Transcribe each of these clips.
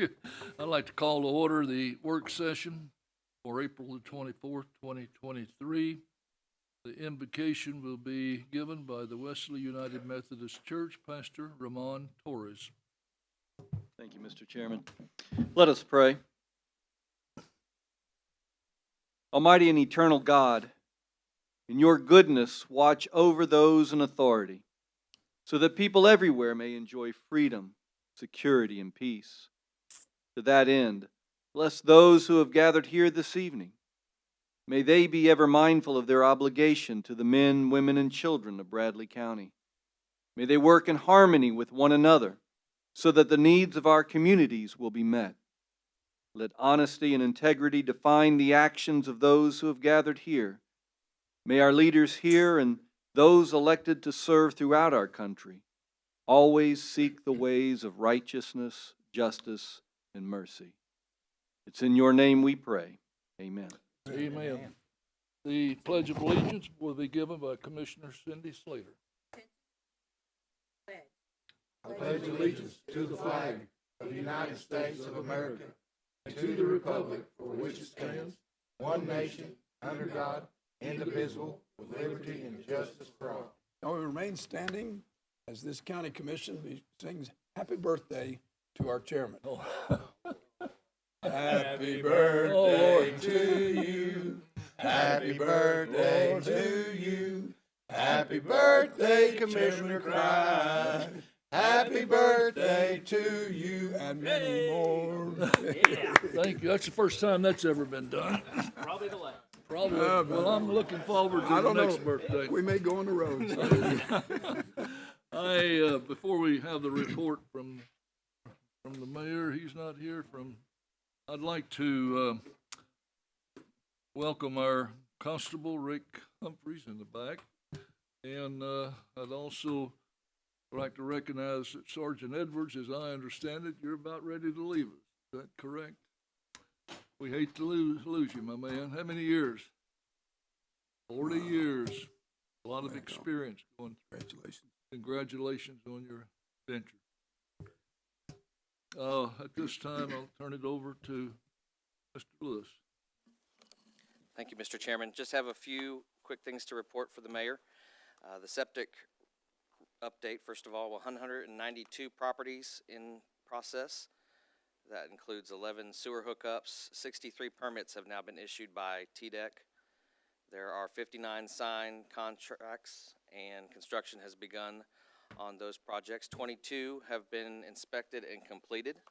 I'd like to call to order the work session for April the 24th, 2023. The invocation will be given by the Wesley United Methodist Church Pastor Ramon Torres. Thank you, Mr. Chairman. Let us pray. Almighty and eternal God, in your goodness, watch over those in authority, so that people everywhere may enjoy freedom, security, and peace. To that end, bless those who have gathered here this evening. May they be ever mindful of their obligation to the men, women, and children of Bradley County. May they work in harmony with one another so that the needs of our communities will be met. Let honesty and integrity define the actions of those who have gathered here. May our leaders here and those elected to serve throughout our country always seek the ways of righteousness, justice, and mercy. It's in your name we pray. Amen. Amen. The Pledge of Allegiance will be given by Commissioner Cindy Slater. I pledge allegiance to the flag of the United States of America and to the republic for which it stands, one nation, under God, indivisible, with liberty and justice for all. Now we remain standing as this county commission sings happy birthday to our chairman. Oh. Happy birthday to you. Happy birthday to you. Happy birthday, Commissioner Cry. Happy birthday to you and many more. Thank you. That's the first time that's ever been done. Probably the last. Probably. Well, I'm looking forward to the next birthday. We may go on the road. Before we have the report from the mayor, he's not here. I'd like to welcome our constable Rick Humphreys in the back, and I'd also like to recognize that Sergeant Edwards, as I understand it, you're about ready to leave us. Is that correct? We hate to lose you, my man. How many years? 40 years. A lot of experience going through. Congratulations on your venture. At this time, I'll turn it over to Mr. Lewis. Thank you, Mr. Chairman. Just have a few quick things to report for the mayor. The septic update, first of all, 192 properties in process. That includes 11 sewer hookups. 63 permits have now been issued by TDEC. There are 59 signed contracts, and construction has begun on those projects. 22 have been inspected and completed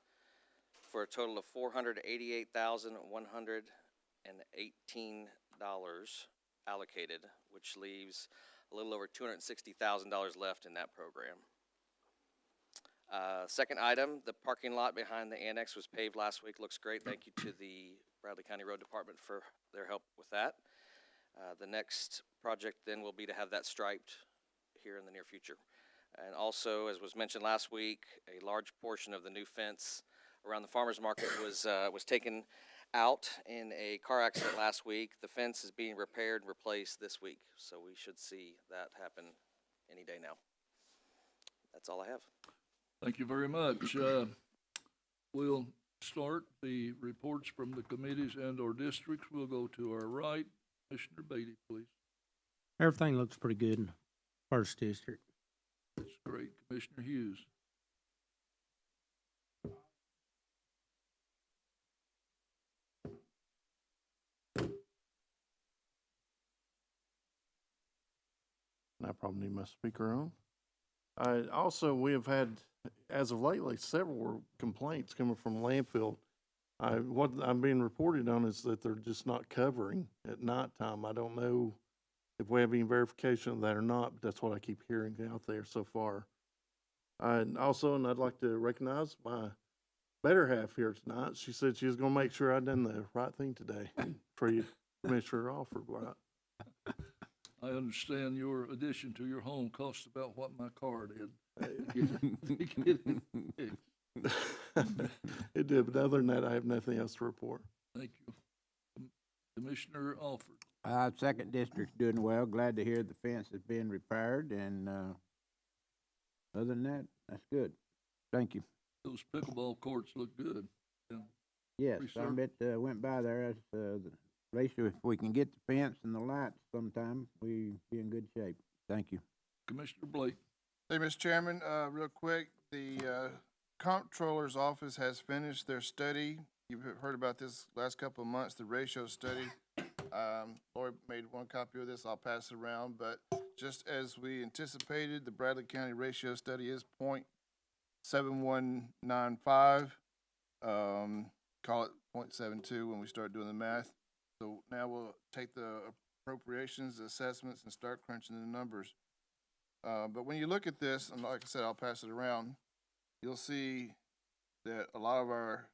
for a total of $488,118 allocated, which leaves a little over $260,000 left in that program. Second item, the parking lot behind the annex was paved last week. Looks great. Thank you to the Bradley County Road Department for their help with that. The next project then will be to have that striped here in the near future. And also, as was mentioned last week, a large portion of the new fence around the farmers market was taken out in a car accident last week. The fence is being repaired and replaced this week, so we should see that happen any day now. That's all I have. Thank you very much. We'll start the reports from the committees and or districts. We'll go to our right. Commissioner Beatty, please. Everything looks pretty good in the first district. That's great. Commissioner Hughes. I probably need my speaker on. Also, we have had, as of lately, several complaints coming from landfill. What I'm being reported on is that they're just not covering at nighttime. I don't know if we have any verification of that or not, but that's what I keep hearing out there so far. And I'd like to recognize my better half here tonight. She said she was going to make sure I done the right thing today for you, Commissioner Alford. Right? I understand your addition to your home cost about what my car did. It did, but other than that, I have nothing else to report. Thank you. Commissioner Alford. Second district's doing well. Glad to hear the fence is being repaired, and other than that, that's good. Thank you. Those pickleball courts look good. Yeah. Yes, I Sir. bet, went by there, at least if we can get the fence and the lights sometime, we be in good shape. Thank you. Commissioner Blake. Hey, Mr. Chairman, real quick, the comptroller's office has finished their study. You've heard about this last couple of months, the ratio study. Lori made one copy of this, I'll pass it around, but just as we anticipated, the Bradley County ratio study is 0.7195. Call it 0.72 when we start doing the math. So now we'll take the appropriations, the assessments, and start crunching the numbers. But when you look at this, and like I said, I'll pass it around, you'll see that a lot of our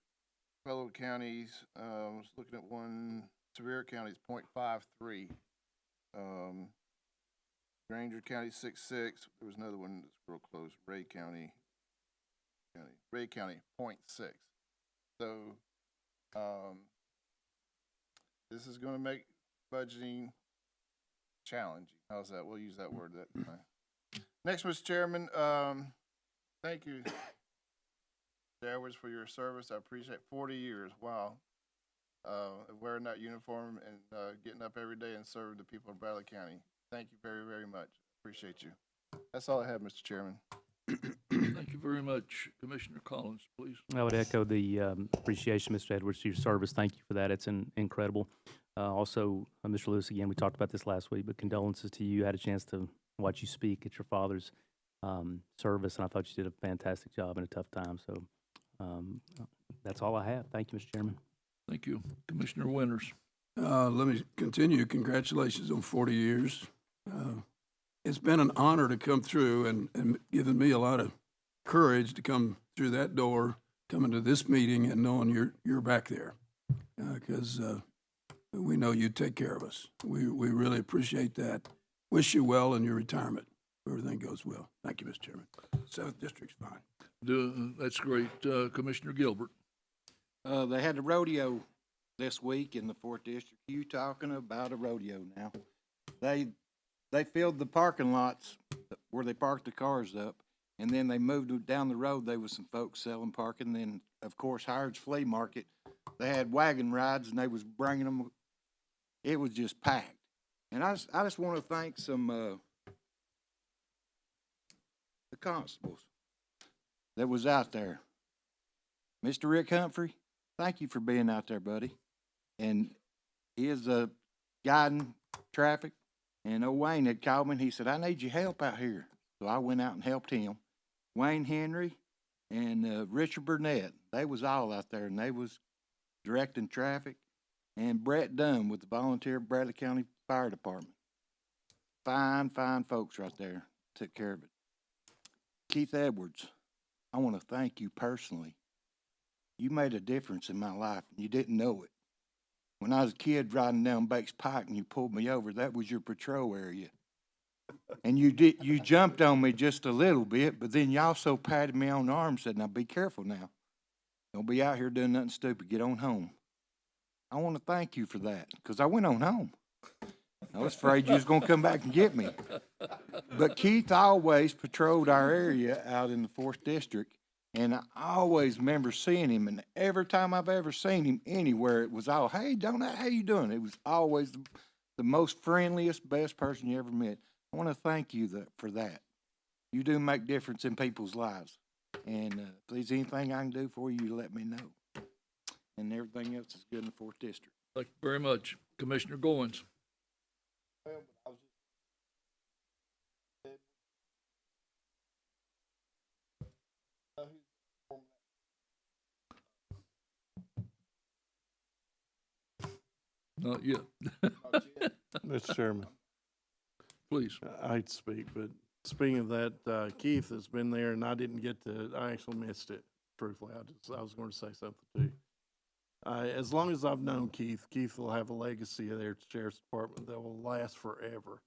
fellow counties, was looking at one, Sevier County is 0.53. Granger County 6.6. There was another one that's real close, Ray County 0.6. So, this is gonna make budgeting challenging. How's that? We'll use that word that time. Next, Mr. Chairman, thank you, Edwards, for your service. I appreciate 40 years. Wow. Wearing that uniform and getting up every day and serving the people of Bradley County. Thank you very, very much. Appreciate you. That's all I have, Mr. Chairman. Thank you very much. Commissioner Collins, please. I would echo the appreciation, Mr. Edwards, to your service. Thank you for that. It's incredible. Also, Mr. Lewis, again, we talked about this last week, but condolences to you. I had a chance to watch you speak at your father's service, and I thought you did a fantastic job in a tough time. So that's all I have. Thank you, Mr. Chairman. Thank you. Commissioner Winters. Let me continue. Congratulations on 40 years. It's been an honor to come through and given me a lot of courage to come through that door, coming to this meeting and knowing you're back there, because we know you take care of us. We really appreciate that. Wish you well in your retirement. Everything goes well. Thank you, Mr. Chairman. 7th District's fine. That's great. Commissioner Gilbert. They had a rodeo this week in the 4th District. You talking about a rodeo now? They filled the parking lots where they parked the cars up, and then they moved down the road. There was some folks selling parking. Then, of course, Howard's Flea Market. They had wagon rides, and they was bringing them. It was just packed. And I just want to thank some the constables that was out there. Mr. Rick Humphrey, thank you for being out there, buddy. And he is guiding traffic. And old Wayne had called me, and he said, I need your help out here. So I went out and helped him. Wayne Henry and Richard Burnett, they was all out there, and they was directing traffic. And Brett Dunn with the volunteer Bradley County Fire Department. Fine, fine folks right there. Took care of it. Keith Edwards, I want to thank you personally. You made a difference in my life, and you didn't know it. When I was a kid riding down Bates Pike and you pulled me over, that was your patrol area. And you jumped on me just a little bit, but then you also patted me on the arm and said, now be careful now. Don't be out here doing nothing stupid. Get on home. I want to thank you for that, because I went on home. I was afraid you was going to come back and get me. But Keith always patrolled our area out in the 4th District, and I always remember seeing him, and every time I've ever seen him anywhere, it was all, hey, Donut, how you doing? It was always the most friendliest, best person you ever met. I want to thank you for that. You do make difference in people's lives. And if there's anything I can do for you, you let me know. And everything else is good in the 4th District. Thank you very much. Commissioner Goins. Not yet. Mr. Chairman, Please. I hate to speak, but speaking of that, Keith has been there, and I didn't get to, I actually missed it, truthfully. I was going to say something too. As long as I've known Keith, Keith will have a legacy there at the Sheriff's Department that will last forever,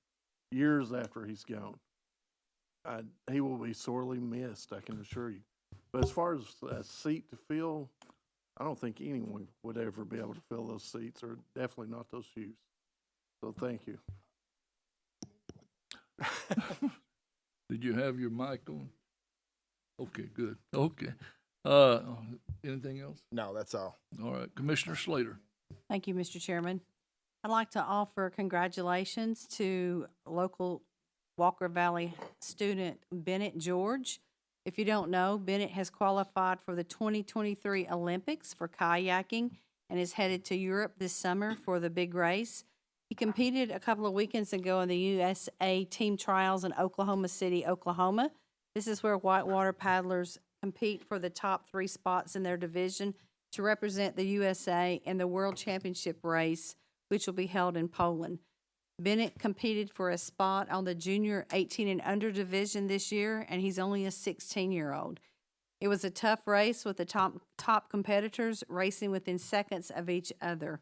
years after he's gone. He will be sorely missed, I can assure you. But as far as a seat to fill, I don't think anyone would ever be able to fill those seats, or definitely not those shoes. So thank you. Did you have your mic on? Okay, good. Okay. Anything else? No, that's all. All right, Commissioner Slater. Thank you, Mr. Chairman. I'd like to offer congratulations to local Walker Valley student Bennett George. If you don't know, Bennett has qualified for the 2023 Olympics for kayaking and is headed to Europe this summer for the big race. He competed a couple of weekends ago in the USA team trials in Oklahoma City, Oklahoma. This is where whitewater paddlers compete for the top 3 spots in their division to represent the USA in the World Championship race, which will be held in Poland. Bennett competed for a spot on the junior 18 and under division this year, and he's only a 16-year-old. It was a tough race with the top competitors racing within seconds of each other.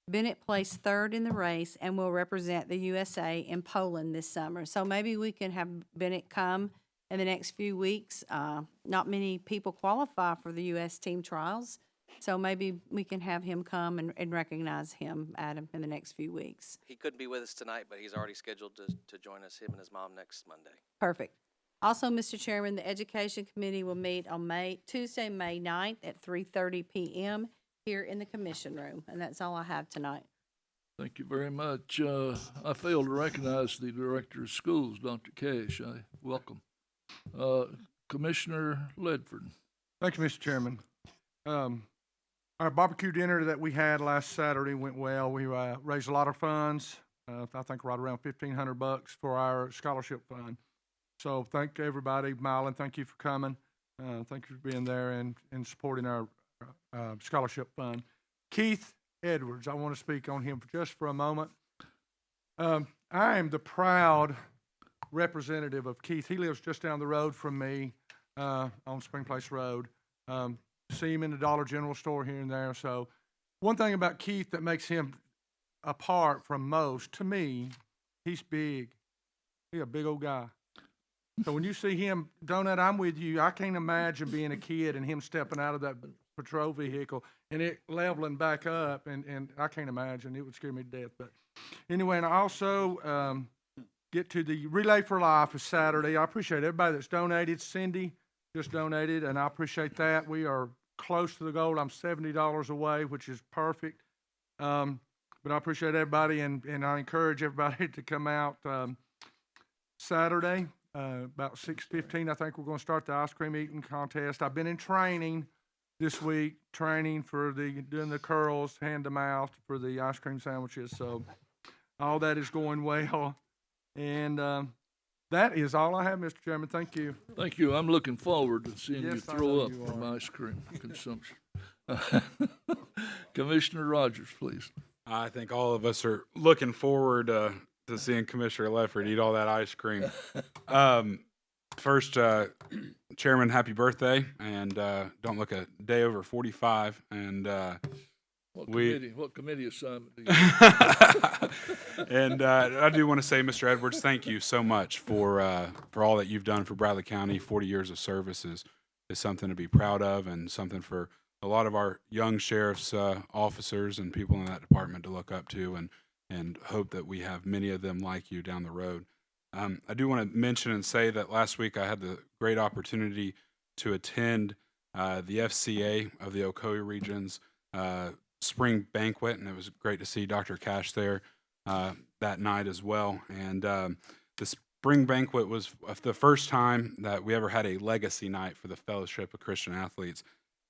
Bennett placed 3rd in the race and will represent the USA in Poland this summer. So maybe we can have Bennett come in the next few weeks. Not many people qualify for the U.S. team trials, so maybe we can have him come and recognize him, Adam, in the next few weeks. He couldn't be with us tonight, but he's already scheduled to join us, him and his mom, next Monday. Perfect. Also, Mr. Chairman, the Education Committee will meet on Tuesday, May 9th at 3:30 p.m. here in the Commission Room, and that's all I have tonight. Thank you very much. I failed to recognize the Director of Schools, Dr. Cash. I welcome. Commissioner Ledford. Thank you, Mr. Chairman. Our barbecue dinner that we had last Saturday went well. We raised a lot of funds. I think right around $1,500 for our scholarship fund. So thank everybody. Mylan, thank you for coming. Thank you for being there and supporting our scholarship fund. Keith Edwards, I want to speak on him just for a moment. I am the proud representative of Keith. He lives just down the road from me on Spring Place Road. See him in the Dollar General store here and there. So one thing about Keith that makes him apart from most, to me, he's big. He's a big old guy. So when you see him, Donut, I'm with you. I can't imagine being a kid and him stepping out of that patrol vehicle and it leveling back up, and I can't imagine. It would scare me to death. But anyway, and I also get to the Relay for Life is Saturday. I appreciate everybody that's donated. Cindy just donated, and I appreciate that. We are close to the goal. I'm $70 away, which is perfect. But I appreciate everybody, and I encourage everybody to come out Saturday, about 6:15. I think we're going to start the ice cream eating contest. I've been in training this week, training for doing the curls, hand to mouth for the ice cream sandwiches. So all that is going well, and that is all I have, Mr. Chairman. Thank you. Thank you. I'm looking forward to seeing you Yes, I throw know up you from are. ice cream consumption. Commissioner Rogers, please. I think all of us are looking forward to seeing Commissioner Leffert eat all that ice cream. First, Chairman, happy birthday, and don't look a day over 45. And What committee assignment do you have? and I do want to say, Mr. Edwards, thank you so much for all that you've done for Bradley County. 40 years of service is something to be proud of, and something for a lot of our young sheriff's officers and people in that department to look up to, and hope that we have many of them like you down the road. I do want to mention and say that last week I had the great opportunity to attend the FCA of the Ocoee Region's spring banquet, and it was great to see Dr. Cash there that night as well. And the spring banquet was the first time that we ever had a legacy night for the Fellowship of Christian Athletes.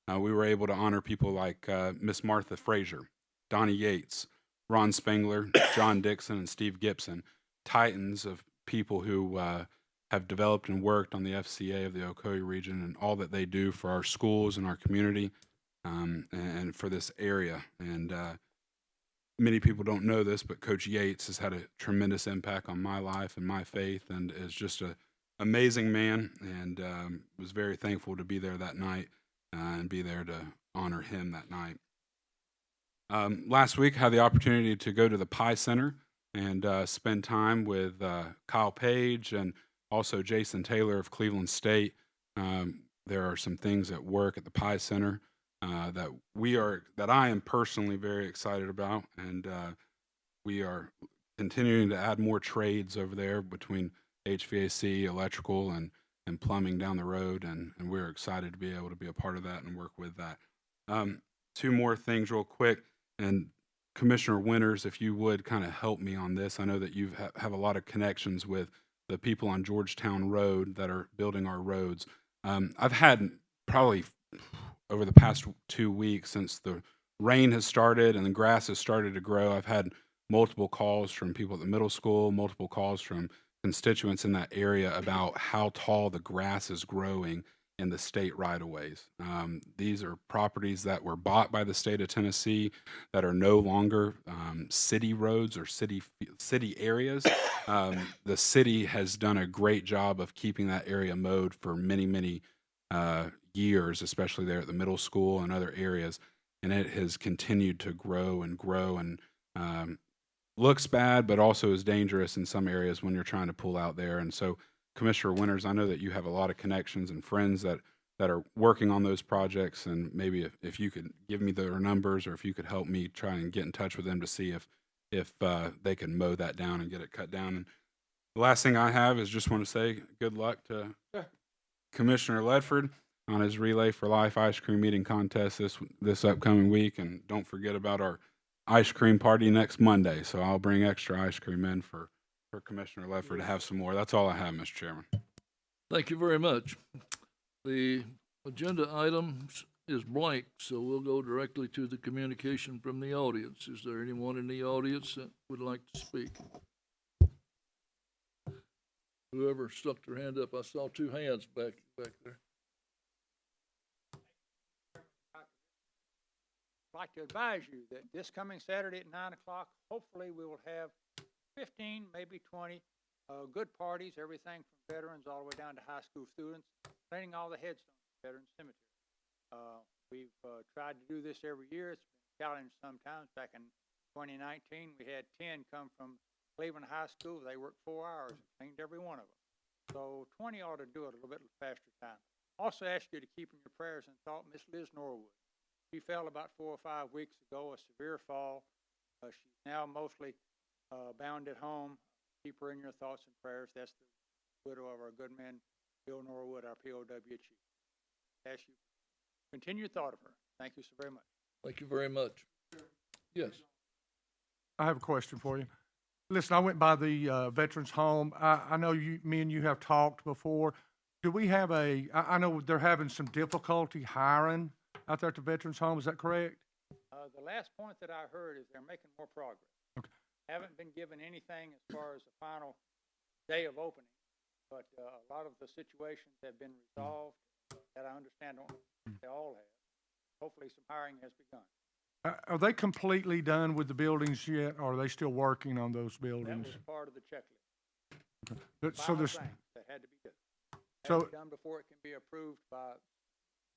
We were able to honor people like Miss Martha Frazier, Donnie Yates, Ron Spengler, John Dixon, and Steve Gibson, titans of people who have developed and worked on the FCA of the Ocoee region, and all that they do for our schools and our community and for this area. And many people don't know this, but Coach Yates has had a tremendous impact on my life and my faith, and is just an amazing man, and was very thankful to be there that night and be there to honor him that night. Last week, I had the opportunity to go to the Pie Center and spend time with Kyle Page and also Jason Taylor of Cleveland State. There are some things at work at the Pie Center that I am personally very excited about, and we are continuing to add more trades over there between HVAC, electrical, and and plumbing down the road, and we're excited to be able to be a part of that and work with that. Two more things real quick, and Commissioner Winters, if you would kind of help me on this. I know that you have a lot of connections with the people on Georgetown Road that are building our roads. I've had probably over the past 2 weeks since the rain has started and the grass has started to grow, I've had multiple calls from people at the middle school, multiple calls from constituents in that area about how tall the grass is growing in the state right-of-ways. These are properties that were bought by the state of Tennessee that are no longer city roads or city areas. The city has done a great job of keeping that area mowed for many, many years, especially there at the middle school and other areas, and it has continued to grow and grow, and looks bad, but also is dangerous in some areas when you're trying to pull out there. And so, Commissioner Winters, I know that you have a lot of connections and friends that are working on those projects, and maybe if you could give me their numbers, or if you could help me try and get in touch with them to see if they can mow that down and get it cut down. And the last thing I have is just want to say good luck to Commissioner Ledford on his Relay for Life ice cream eating contest this upcoming week, and don't forget about our ice cream party next Monday. So I'll bring extra ice cream in for Commissioner Ledford to have some more. That's all I have, Mr. Chairman. Thank you very much. The agenda items is blank, so we'll go directly to the communication from the audience. Is there anyone in the audience that would like to speak? Whoever stuck their hand up, I saw two hands back there. I'd like to advise you that this coming Saturday at 9 o'clock, hopefully we will have 15, maybe 20 good parties, everything from veterans all the way down to high school students, cleaning all the headstones at Veterans Cemetery. We've tried to do this every year. It's been a challenge sometimes. Back in 2019, we had 10 come from Cleveland High School. They worked 4 hours and cleaned every one of them. So 20 ought to do it a little bit faster time. Also ask you to keep in your prayers and thought Miss Liz Norwood. She fell about 4 or 5 weeks ago, a severe fall. She's now mostly bound at home. Keep her in your thoughts and prayers. That's the widow of our good man, Bill Norwood, our POW chief. Ask you continue thought of her. Thank you so very much. Thank you very much. Yes. I have a question for you. Listen, I went by the veterans home. I know me and you have talked before. Do we have I know they're having some difficulty hiring out there at the veterans home. Is that correct? The last point that I heard is they're making more progress. Okay. Haven't been given anything as far as the final day of opening, but a lot of the situations have been resolved that I understand they all have. Hopefully some hiring has begun. Are they completely done with the buildings yet, or are they still working on those That buildings? was part of the checklist. So Final there's, things that had to be done. So- Had to be done before it can be approved by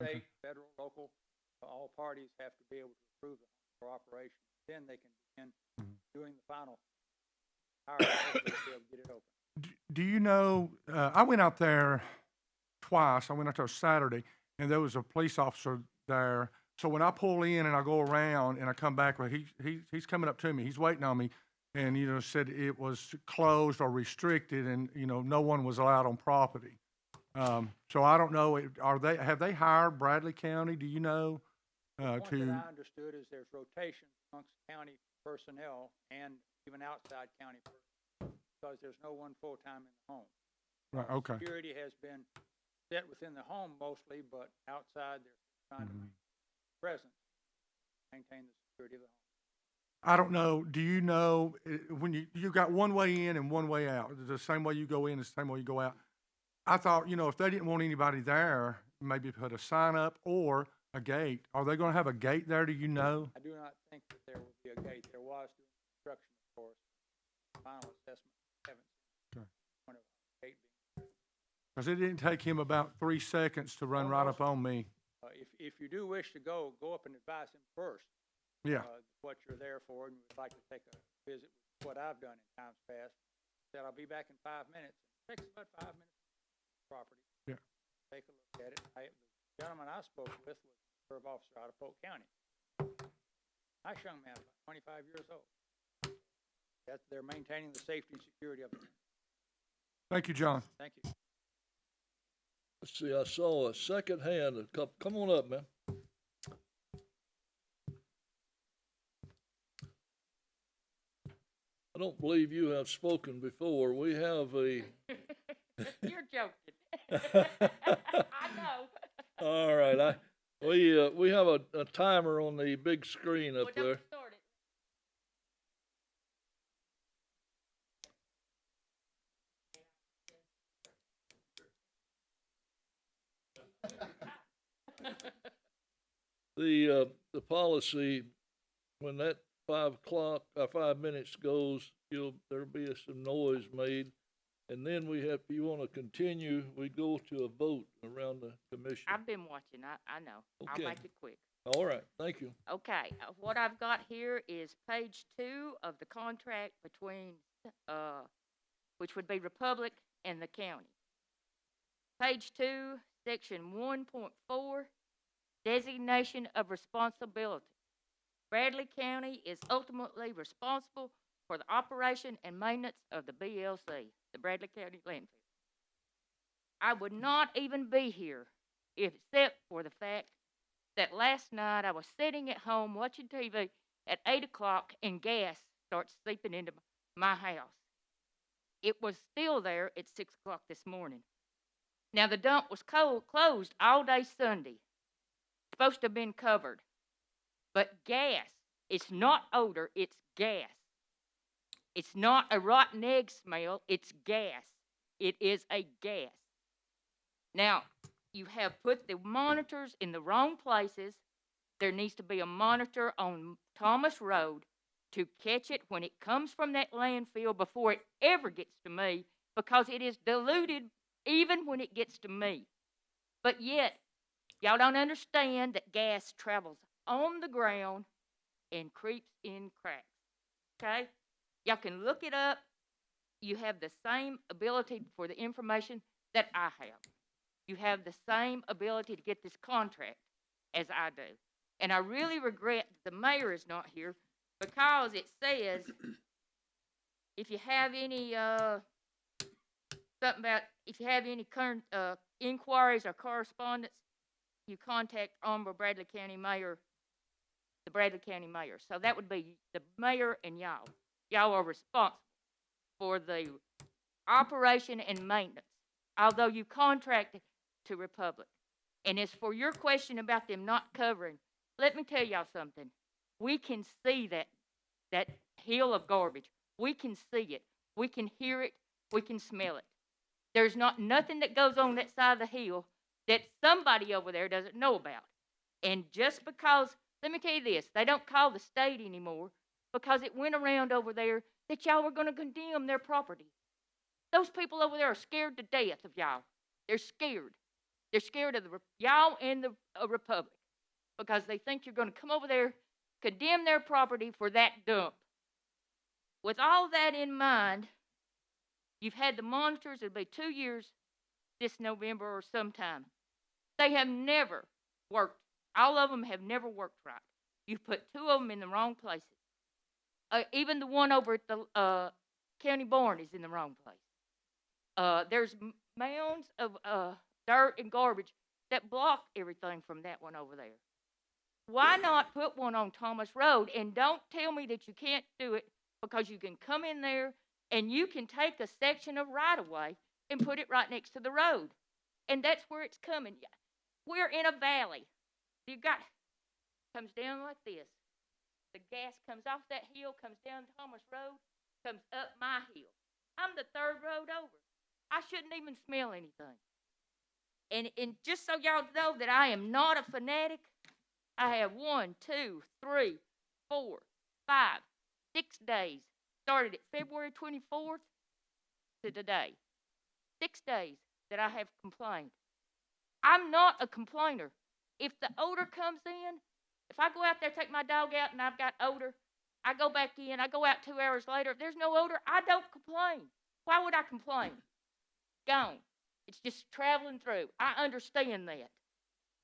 state, federal, local. All parties have to be able to approve the cooperation. Then they can begin doing the final hiring. Hopefully they'll be able to get it open. do you know, I went out there twice. I went out there Saturday, and there was a police officer there. So when I pull in and I go around and I come back, well, he's coming up to me. He's waiting on me, and said it was closed or restricted, and no one was allowed on property. So I don't know. Have they hired Bradley County? Do you know? The point that I understood is there's rotation amongst county personnel and even outside county personnel because there's no one full-time in the home. Right. Okay. Security has been set within the home mostly, but outside they're trying to be present, maintain the security of the home. I don't know. Do you know when you got one way in and one way out? The same way you go in is the same way you go out. I thought, if they didn't want anybody there, maybe put a sign up or a gate. Are they going to have a gate there? Do you know? I do not think that there will be a gate. There was during construction, of course. Final assessment, haven't seen one of a gate being. Because it didn't take him about 3 seconds to run right up on me. If you do wish to go up and advise him first. Yeah. What you're there for, and would like to take a visit with what I've done in times past. Said I'll be back in 5 minutes. It takes about 5 minutes to property. Yeah. Take a look at it. The gentleman I spoke with was a reserve officer out of Polk County. Nice young man, about 25 years old. They're maintaining the safety and security of it. Thank you, John. Thank you. Let's see, I saw a second hand, a couple, come on up, man. I don't believe you have spoken before. We have a. You're joking. I know. All right, we have a timer on the big screen up Well, there. don't start it. The policy, when that 5 minutes goes, there'll be some noise made. And then if you want to continue, we go to a vote around the commission. I've been watching. I know. Okay. I'll make it quick. All right, thank you. Okay, what I've got here is page 2 of the contract between, which would be Republic and the county. Page 2, section 1.4, designation of responsibility. Bradley County is ultimately responsible for the operation and maintenance of the BLC, the Bradley County Landfill. I would not even be here except for the fact that last night I was sitting at home watching TV at 8 o'clock and gas starts seeping into my house. It was still there at 6 o'clock this morning. Now, the dump was closed all day Sunday. Supposed to have been covered. But gas, it's not odor, it's gas. It's not a rotten egg smell, it's gas. It is a gas. Now, you have put the monitors in the wrong places. There needs to be a monitor on Thomas Road to catch it when it comes from that landfill before it ever gets to me, because it is diluted even when it gets to me. But yet, y'all don't understand that gas travels on the ground and creeps in cracks, okay? Y'all can look it up. You have the same ability for the information that I have. You have the same ability to get this contract as I do. And I really regret the mayor is not here, because it says if you have any something about if you have any current inquiries or correspondence, you contact Honorable Bradley County Mayor, the Bradley County Mayor. So that would be the mayor and y'all. Y'all are responsible for the operation and maintenance, although you contracted to Republic. And as for your question about them not covering, let me tell y'all something. We can see that hill of garbage. We can see it. We can hear it. We can smell it. There's nothing that goes on that side of the hill that somebody over there doesn't know about. And just because, let me tell you this, they don't call the state anymore because it went around over there that y'all were going to condemn their property. Those people over there are scared to death of y'all. They're scared. They're scared of y'all and the Republic, because they think you're going to come over there, condemn their property for that dump. With all that in mind, you've had the monitors. It'll be 2 years this November or sometime. They have never worked. All of them have never worked right. You've put 2 of them in the wrong places. Even the one over at the county barn is in the wrong place. There's mounds of dirt and garbage that block everything from that one over there. Why not put one on Thomas Road? And don't tell me that you can't do it, because you can come in there and you can take a section of right-of-way and put it right next to the road. And that's where it's coming. We're in a valley. Comes down like this. The gas comes off that hill, comes down Thomas Road, comes up my hill. I'm the 3rd road over. I shouldn't even smell anything. And just so y'all know that I am not a fanatic, I have 1, 2, 3, 4, 5, 6 days. Started at February 24th to today. 6 days that I have complained. I'm not a complainer. If the odor comes in, if I go out there, take my dog out, and I've got odor, I go back in, I go out 2 hours later. If there's no odor, I don't complain. Why would I complain? Gone. It's just traveling through. I understand that.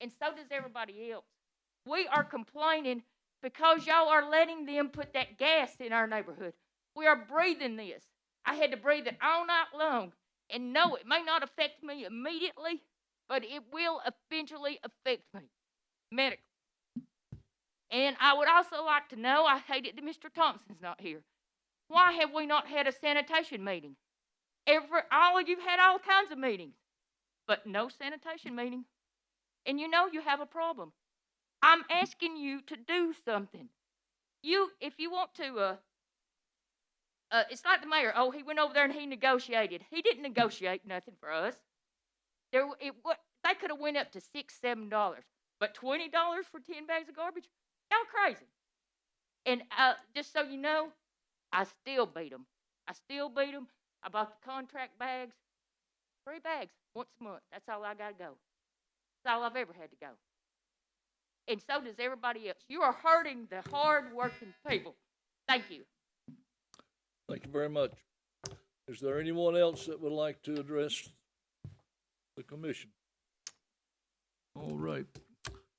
And so does everybody else. We are complaining because y'all are letting them put that gas in our neighborhood. We are breathing this. I had to breathe it all night long. And no, it may not affect me immediately, but it will eventually affect me medically. And I would also like to know, I hate it that Mr. Thompson's not here. Why have we not had a sanitation meeting? You've had all kinds of meetings, but no sanitation meeting. And you know you have a problem. I'm asking you to do something. If you want to, it's like the mayor. Oh, he went over there and he negotiated. He didn't negotiate nothing for us. They could have went up to $6, $7, but $20 for 10 bags of garbage? Y'all crazy. And just so you know, I still beat them. I bought the contract bags, 3 bags once a month. That's all I got to go. That's all I've ever had to go. And so does everybody else. You are hurting the hard-working people. Thank you. Thank you very much. Is there anyone else that would like to address the commission? All right.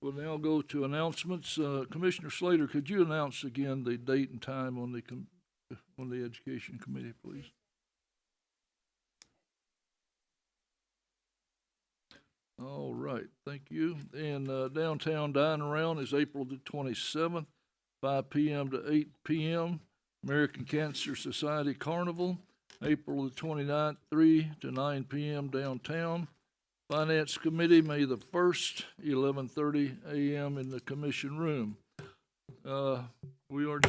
We'll now go to announcements. Commissioner Slater, could you announce again the date and time on the Education Committee, please? All right, thank you. And downtown dine around is April the 27th, 5 p.m. to 8 p.m. American Cancer Society Carnival, April the 29th, 3 to 9 p.m. downtown. Finance Committee, May the 1st, 11:30 a.m. in the commission room. We are